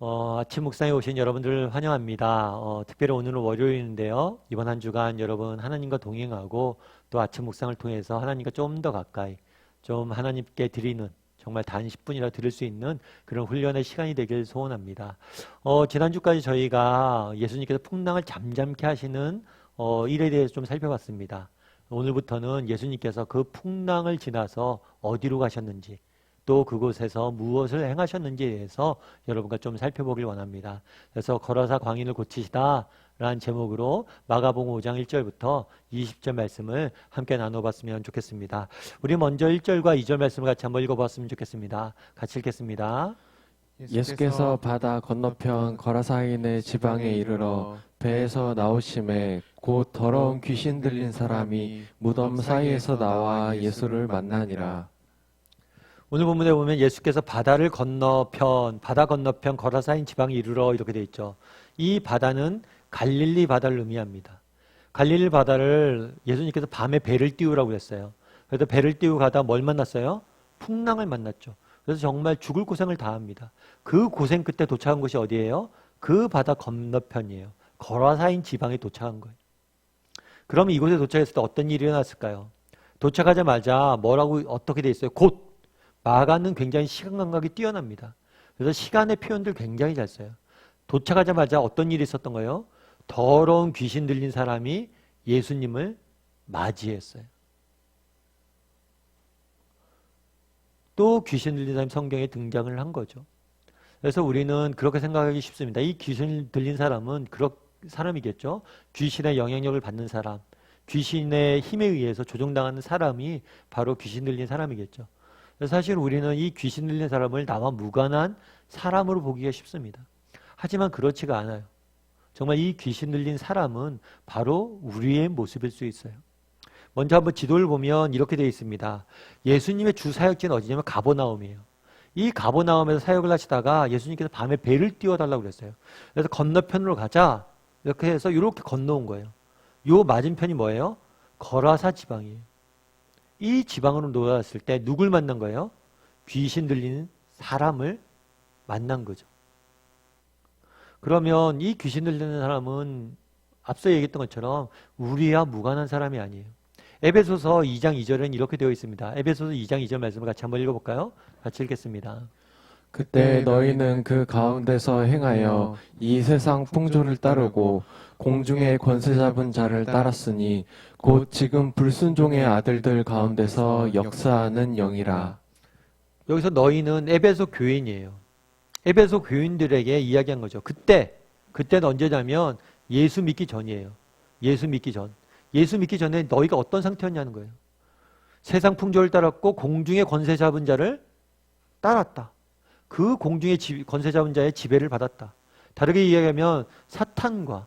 아침 묵상에 오신 여러분들 환영합니다. 특별히 오늘은 월요일인데요. 이번 한 주간 여러분 하나님과 동행하고 또 아침 묵상을 통해서 하나님과 좀 더 가까이 좀 하나님께 드리는 정말 단 10분이라 드릴 수 있는 그런 훈련의 시간이 되길 소원합니다. 지난주까지 저희가 예수님께서 풍랑을 잠잠케 하시는 일에 대해서 좀 살펴봤습니다. 오늘부터는 예수님께서 그 풍랑을 지나서 어디로 가셨는지 또 그곳에서 무엇을 행하셨는지에 대해서 여러분과 좀 살펴보길 원합니다. 그래서 걸어서 광인을 고치시다 라는 제목으로 마가복음 5장 1절부터 20절 말씀을 함께 나눠봤으면 좋겠습니다. 우리 먼저 1절과 2절 말씀을 같이 한번 읽어봤으면 좋겠습니다. 같이 읽겠습니다. 예수께서 바다 건너편 거라사인의 지방에 이르러 배에서 나오심에 곧 더러운 귀신 들린 사람이 무덤 사이에서 나와 예수를 만나니라. 오늘 본문에 보면 예수께서 바다 건너편 거라사인 지방에 이르러 이렇게 되어 있죠. 이 바다는 갈릴리 바다를 의미합니다. 갈릴리 바다를 예수님께서 밤에 배를 띄우라고 했어요. 그래서 배를 띄우고 가다 뭘 만났어요? 풍랑을 만났죠. 그래서 정말 죽을 고생을 다합니다. 그 고생 끝에 도착한 곳이 어디예요? 그 바다 건너편이에요. 거라사인 지방에 도착한 거예요. 그럼 이곳에 도착했을 때 어떤 일이 일어났을까요? 도착하자마자 어떻게 돼 있어요? 곧 마가는 굉장히 시간 감각이 뛰어납니다. 그래서 시간의 표현들 굉장히 잘 써요. 도착하자마자 어떤 일이 있었던 거예요? 더러운 귀신 들린 사람이 예수님을 맞이했어요. 또 귀신 들린 사람이 성경에 등장을 한 거죠. 그래서 우리는 그렇게 생각하기 쉽습니다. 이 귀신 들린 사람은 그런 사람이겠죠. 귀신의 영향력을 받는 사람, 귀신의 힘에 의해서 조종당하는 사람이 바로 귀신 들린 사람이겠죠. 사실 우리는 이 귀신 들린 사람을 나와 무관한 사람으로 보기가 쉽습니다. 하지만 그렇지가 않아요. 정말 이 귀신 들린 사람은 바로 우리의 모습일 수 있어요. 먼저 한번 지도를 보면 이렇게 되어 있습니다. 예수님의 주 사역지는 어디냐면 가버나움이에요. 이 가버나움에서 사역을 하시다가 예수님께서 밤에 배를 띄워달라고 그랬어요. 그래서 건너편으로 가자 이렇게 해서 이렇게 건너온 거예요. 요 맞은편이 뭐예요? 거라사 지방이에요. 이 지방으로 놓았을 때 누굴 만난 거예요? 귀신 들리는 사람을 만난 거죠. 그러면 이 귀신 들리는 사람은 앞서 얘기했던 것처럼 우리와 무관한 사람이 아니에요. 에베소서 2장 2절은 이렇게 되어 있습니다. 에베소서 2장 2절 말씀을 같이 한번 읽어볼까요? 같이 읽겠습니다. 그때 너희는 그 가운데서 행하여 이 세상 풍조를 따르고 공중의 권세 잡은 자를 따랐으니 곧 지금 불순종의 아들들 가운데서 역사하는 영이라. 여기서 너희는 에베소 교인이에요. 에베소 교인들에게 이야기한 거죠. 그때는 언제냐면 예수 믿기 전이에요. 예수 믿기 전. 예수 믿기 전에 너희가 어떤 상태였냐는 거예요. 세상 풍조를 따랐고 공중의 권세 잡은 자를 따랐다. 그 공중의 권세 잡은 자의 지배를 받았다. 다르게 이야기하면 사탄과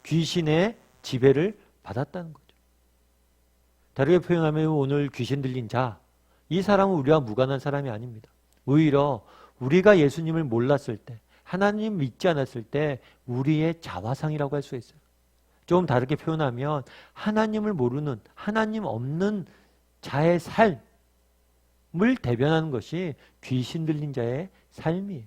귀신의 지배를 받았다는 거죠. 다르게 표현하면 오늘 귀신 들린 자, 이 사람은 우리와 무관한 사람이 아닙니다. 오히려 우리가 예수님을 몰랐을 때, 하나님 믿지 않았을 때 우리의 자화상이라고 할 수 있어요. 좀 다르게 표현하면 하나님을 모르는, 하나님 없는 자의 삶을 대변하는 것이 귀신 들린 자의 삶이에요.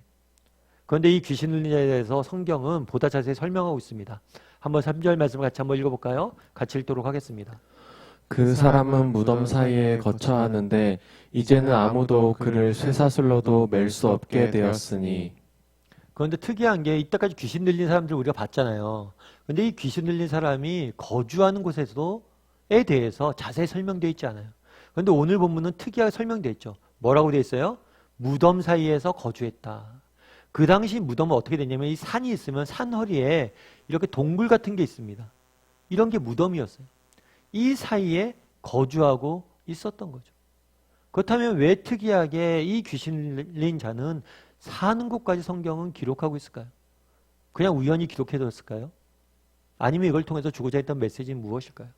그런데 이 귀신 들린 자에 대해서 성경은 보다 자세히 설명하고 있습니다. 한번 3절 말씀을 같이 한번 읽어볼까요? 같이 읽도록 하겠습니다. 그 사람은 무덤 사이에 거처하는데 이제는 아무도 그를 쇠사슬로도 맬 수 없게 되었으니. 그런데 특이한 게 이때까지 귀신 들린 사람들 우리가 봤잖아요. 그런데 이 귀신 들린 사람이 거주하는 곳에서에 대해서 자세히 설명되어 있지 않아요. 그런데 오늘 본문은 특이하게 설명되어 있죠. 뭐라고 되어 있어요? 무덤 사이에서 거주했다. 그 당시 무덤은 어떻게 됐냐면 이 산이 있으면 산 허리에 이렇게 동굴 같은 게 있습니다. 이런 게 무덤이었어요. 이 사이에 거주하고 있었던 거죠. 그렇다면 왜 특이하게 이 귀신 들린 자는 사는 곳까지 성경은 기록하고 있을까요? 그냥 우연히 기록해뒀을까요? 아니면 이걸 통해서 주고자 했던 메시지는 무엇일까요?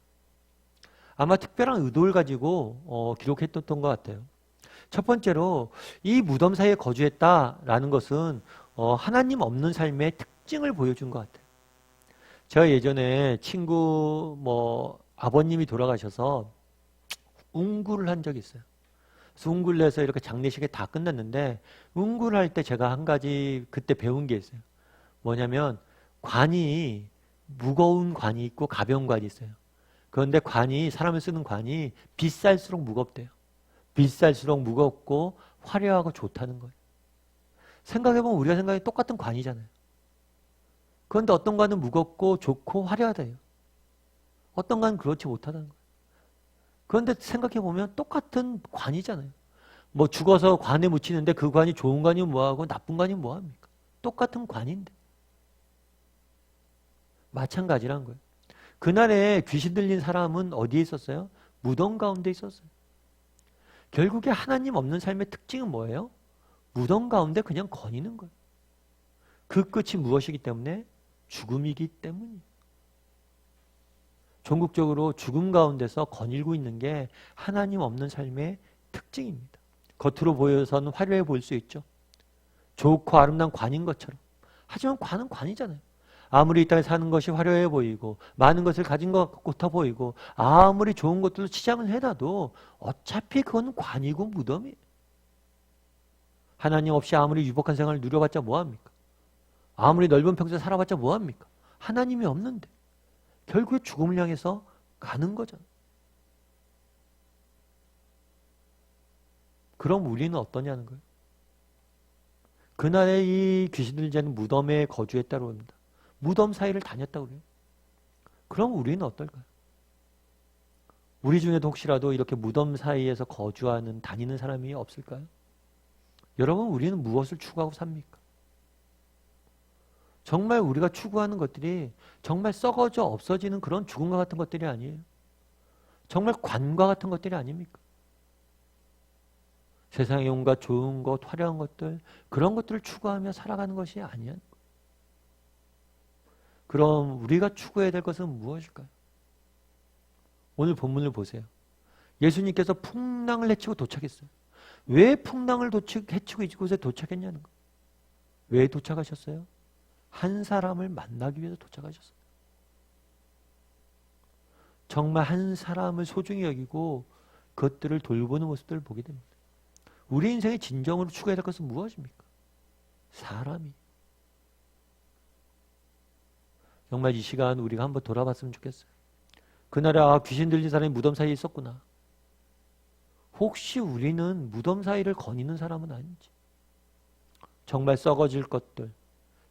아마 특별한 의도를 가지고 기록했던 것 같아요. 첫 번째로 이 무덤 사이에 거주했다라는 것은 하나님 없는 삶의 특징을 보여준 것 같아요. 제가 예전에 친구 아버님이 돌아가셔서 운구를 한 적이 있어요. 그래서 웅굴내서 이렇게 장례식이 다 끝났는데 웅굴할 때 제가 한 가지 그때 배운 게 있어요. 뭐냐면 관이 무거운 관이 있고 가벼운 관이 있어요. 그런데 관이 사람을 쓰는 관이 비쌀수록 무겁대요. 비쌀수록 무겁고 화려하고 좋다는 거예요. 생각해보면 우리가 생각해 똑같은 관이잖아요. 그런데 어떤 관은 무겁고 좋고 화려하대요. 어떤 관은 그렇지 못하다는 거예요. 그런데 생각해보면 똑같은 관이잖아요. 뭐 죽어서 관에 묻히는데 그 관이 좋은 관이면 뭐하고 나쁜 관이면 뭐합니까? 똑같은 관인데. 마찬가지란 거예요. 그날에 귀신 들린 사람은 어디에 있었어요? 무덤 가운데 있었어요. 결국에 하나님 없는 삶의 특징은 뭐예요? 무덤 가운데 그냥 거니는 거예요. 그 끝이 무엇이기 때문에? 죽음이기 때문이에요. 종국적으로 죽음 가운데서 거닐고 있는 게 하나님 없는 삶의 특징입니다. 겉으로 보여서는 화려해 보일 수 있죠. 좋고 아름다운 관인 것처럼. 하지만 관은 관이잖아요. 아무리 이 땅에 사는 것이 화려해 보이고 많은 것을 가진 것 같아 보이고 아무리 좋은 것들로 치장을 해놔도 어차피 그건 관이고 무덤이에요. 하나님 없이 아무리 유복한 생활을 누려봤자 뭐합니까? 아무리 넓은 평생 살아봤자 뭐합니까? 하나님이 없는데 결국에 죽음을 향해서 가는 거잖아요. 그럼 우리는 어떠냐는 거예요. 그날에 이 귀신들 자는 무덤에 거주했다고 합니다. 무덤 사이를 다녔다고 그래요. 그럼 우리는 어떨까요? 우리 중에도 혹시라도 이렇게 무덤 사이에서 거주하는 다니는 사람이 없을까요? 여러분, 우리는 무엇을 추구하고 삽니까? 정말 우리가 추구하는 것들이 정말 썩어져 없어지는 그런 죽음과 같은 것들이 아니에요. 정말 관과 같은 것들이 아닙니까? 세상에 온갖 좋은 것, 화려한 것들, 그런 것들을 추구하며 살아가는 것이 아니야. 그럼 우리가 추구해야 될 것은 무엇일까요? 오늘 본문을 보세요. 예수님께서 풍랑을 헤치고 도착했어요. 왜 풍랑을 헤치고 이곳에 도착했냐는 거예요. 왜 도착하셨어요? 한 사람을 만나기 위해서 도착하셨어요. 정말 한 사람을 소중히 여기고 그것들을 돌보는 모습들을 보게 됩니다. 우리 인생의 진정으로 추구해야 될 것은 무엇입니까? 사람이. 정말 이 시간 우리가 한번 돌아봤으면 좋겠어요. 그날에 귀신 들린 사람이 무덤 사이에 있었구나. 혹시 우리는 무덤 사이를 거니는 사람은 아닌지. 정말 썩어질 것들,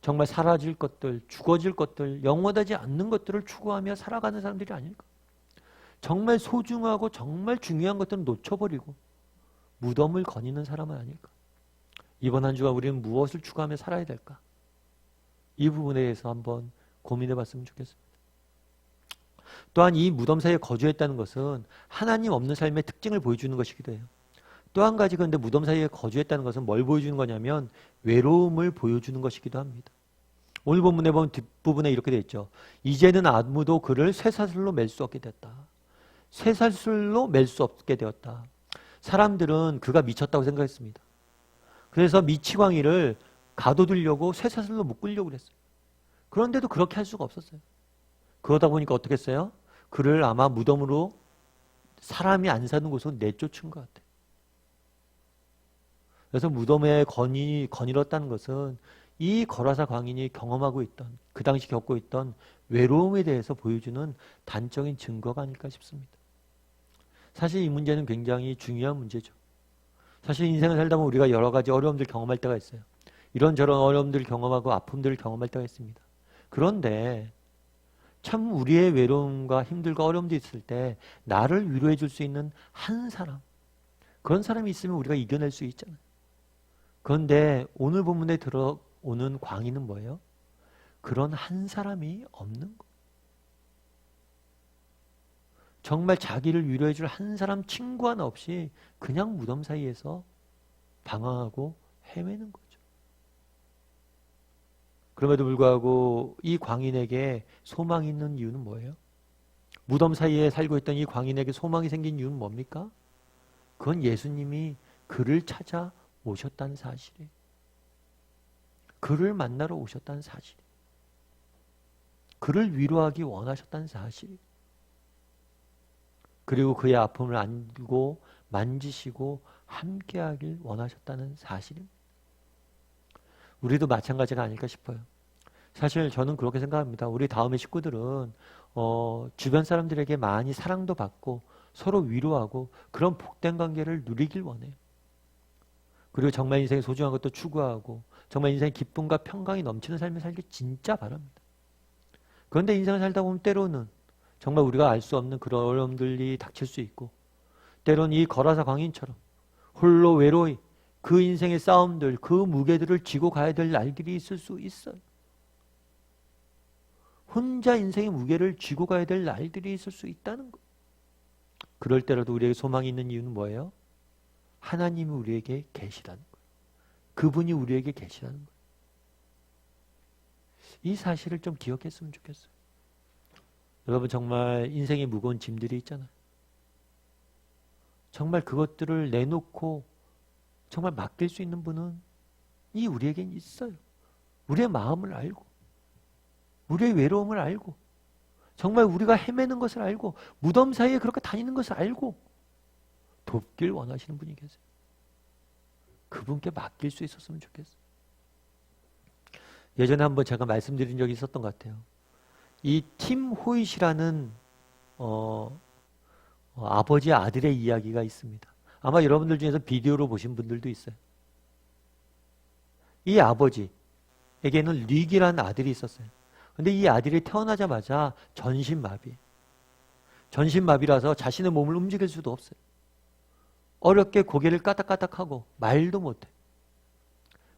정말 사라질 것들, 죽어질 것들, 영원하지 않는 것들을 추구하며 살아가는 사람들이 아닐까. 정말 소중하고 정말 중요한 것들은 놓쳐버리고 무덤을 거니는 사람은 아닐까. 이번 한 주간 우리는 무엇을 추구하며 살아야 될까? 이 부분에 대해서 한번 고민해 봤으면 좋겠습니다. 또한 이 무덤 사이에 거주했다는 것은 하나님 없는 삶의 특징을 보여주는 것이기도 해요. 또 한 가지 그런데 무덤 사이에 거주했다는 것은 뭘 보여주는 거냐면 외로움을 보여주는 것이기도 합니다. 오늘 본문에 보면 뒷부분에 이렇게 되어 있죠. 이제는 아무도 그를 쇠사슬로 맬 수 없게 됐다. 쇠사슬로 맬 수 없게 되었다. 사람들은 그가 미쳤다고 생각했습니다. 그래서 미치광이를 가둬두려고 쇠사슬로 묶으려고 그랬어요. 그런데도 그렇게 할 수가 없었어요. 그러다 보니까 어떻게 했어요? 그를 아마 무덤으로 사람이 안 사는 곳으로 내쫓은 것 같아요. 그래서 무덤에 거닐었다는 것은 이 거라사 광인이 경험하고 있던, 그 당시 겪고 있던 외로움에 대해서 보여주는 단적인 증거가 아닐까 싶습니다. 사실 이 문제는 굉장히 중요한 문제죠. 사실 인생을 살다 보면 우리가 여러 가지 어려움들 경험할 때가 있어요. 이런저런 어려움들을 경험하고 아픔들을 경험할 때가 있습니다. 그런데 참 우리의 외로움과 힘들과 어려움도 있을 때 나를 위로해 줄 수 있는 한 사람, 그런 사람이 있으면 우리가 이겨낼 수 있잖아요. 그런데 오늘 본문에 들어오는 광인은 뭐예요? 그런 한 사람이 없는 거예요. 정말 자기를 위로해 줄 한 사람 친구 하나 없이 그냥 무덤 사이에서 방황하고 헤매는 거죠. 그럼에도 불구하고 이 광인에게 소망이 있는 이유는 뭐예요? 무덤 사이에 살고 있던 이 광인에게 소망이 생긴 이유는 뭡니까? 그건 예수님이 그를 찾아 오셨다는 사실이에요. 그를 만나러 오셨다는 사실이에요. 그를 위로하기 원하셨다는 사실이에요. 그리고 그의 아픔을 안고 만지시고 함께하길 원하셨다는 사실입니다. 우리도 마찬가지가 아닐까 싶어요. 사실 저는 그렇게 생각합니다. 우리 다음의 식구들은 주변 사람들에게 많이 사랑도 받고 서로 위로하고 그런 복된 관계를 누리길 원해요. 그리고 정말 인생이 소중한 것도 추구하고 정말 인생의 기쁨과 평강이 넘치는 삶을 살기 진짜 바랍니다. 그런데 인생을 살다 보면 때로는 정말 우리가 알 수 없는 그런 어려움들이 닥칠 수 있고 때로는 이 거라사 광인처럼 홀로 외로이 그 인생의 싸움들, 그 무게들을 지고 가야 될 날들이 있을 수 있어요. 혼자 인생의 무게를 쥐고 가야 될 날들이 있을 수 있다는 것. 그럴 때라도 우리에게 소망이 있는 이유는 뭐예요? 하나님이 우리에게 계시다는 거예요. 그분이 우리에게 계시다는 거예요. 이 사실을 좀 기억했으면 좋겠어요. 여러분 정말 인생의 무거운 짐들이 있잖아요. 정말 그것들을 내놓고 정말 맡길 수 있는 분은 이 우리에겐 있어요. 우리의 마음을 알고 우리의 외로움을 알고 정말 우리가 헤매는 것을 알고 무덤 사이에 그렇게 다니는 것을 알고 돕길 원하시는 분이 계세요. 그분께 맡길 수 있었으면 좋겠어요. 예전에 한번 제가 말씀드린 적이 있었던 것 같아요. 이 팀 호잇이라는 아버지 아들의 이야기가 있습니다. 아마 여러분들 중에서 비디오로 보신 분들도 있어요. 이 아버지에게는 릭이라는 아들이 있었어요. 근데 이 아들이 태어나자마자 전신마비. 전신마비라서 자신의 몸을 움직일 수도 없어요. 어렵게 고개를 까딱까딱하고 말도 못해.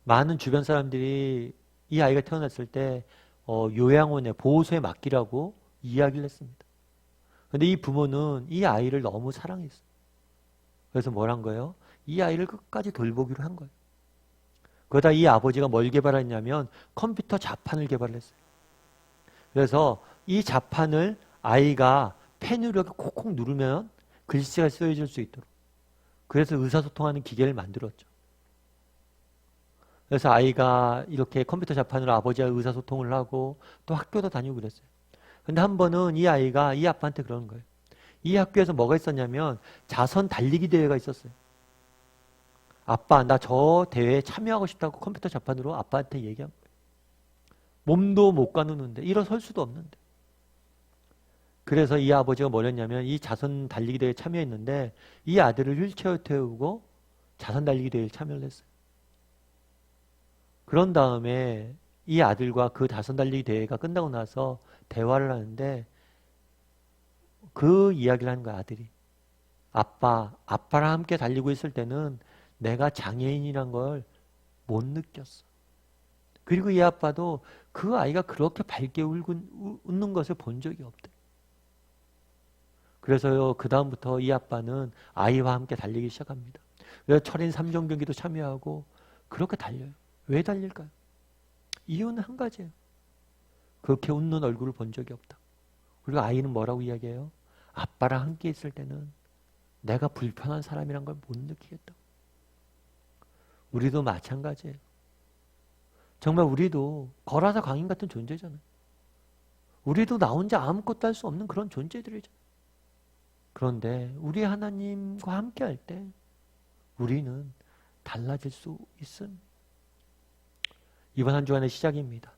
많은 주변 사람들이 이 아이가 태어났을 때 요양원에 보호소에 맡기라고 이야기를 했습니다. 근데 이 부모는 이 아이를 너무 사랑했어요. 그래서 뭘 한 거예요? 이 아이를 끝까지 돌보기로 한 거예요. 그러다 이 아버지가 뭘 개발했냐면 컴퓨터 자판을 개발했어요. 그래서 이 자판을 아이가 펜으로 이렇게 콕콕 누르면 글씨가 쓰여질 수 있도록. 그래서 의사소통하는 기계를 만들었죠. 그래서 아이가 이렇게 컴퓨터 자판으로 아버지와 의사소통을 하고 또 학교도 다니고 그랬어요. 근데 한 번은 이 아이가 이 아빠한테 그러는 거예요. 이 학교에서 뭐가 있었냐면 자선 달리기 대회가 있었어요. 아빠, 나 저 대회에 참여하고 싶다고 컴퓨터 자판으로 아빠한테 얘기한 거예요. 몸도 못 가누는데 일어설 수도 없는데. 그래서 이 아버지가 뭘 했냐면 이 자선 달리기 대회에 참여했는데 이 아들을 휠체어에 태우고 자선 달리기 대회에 참여를 했어요. 그런 다음에 이 아들과 그 자선 달리기 대회가 끝나고 나서 대화를 하는데 그 이야기를 하는 거야, 아들이. 아빠랑 함께 달리고 있을 때는 내가 장애인이란 걸 못 느꼈어. 그리고 이 아빠도 그 아이가 그렇게 밝게 웃는 것을 본 적이 없대. 그래서요, 그 다음부터 이 아빠는 아이와 함께 달리기 시작합니다. 그래서 철인 3종 경기도 참여하고 그렇게 달려요. 왜 달릴까요? 이유는 한 가지예요. 그렇게 웃는 얼굴을 본 적이 없다. 그리고 아이는 뭐라고 이야기해요? 아빠랑 함께 있을 때는 내가 불편한 사람이란 걸 못 느끼겠다. 우리도 마찬가지예요. 정말 우리도 거라사 광인 같은 존재잖아요. 우리도 나 혼자 아무것도 할 수 없는 그런 존재들이잖아요. 그런데 우리 하나님과 함께 할 때 우리는 달라질 수 있습니다. 이번 한 주간의 시작입니다.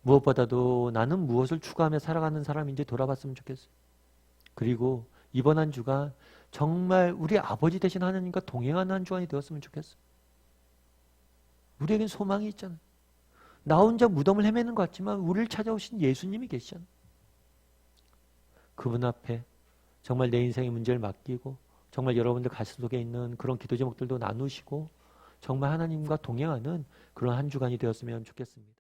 무엇보다도 나는 무엇을 추구하며 살아가는 사람인지 돌아봤으면 좋겠어요. 그리고 이번 한 주간 정말 우리 아버지 되신 하나님과 동행하는 한 주간이 되었으면 좋겠어요. 우리에겐 소망이 있잖아요. 나 혼자 무덤을 헤매는 것 같지만 우리를 찾아오신 예수님이 계시잖아요. 그분 앞에 정말 내 인생의 문제를 맡기고 정말 여러분들 가슴 속에 있는 그런 기도 제목들도 나누시고 정말 하나님과 동행하는 그런 한 주간이 되었으면 좋겠습니다.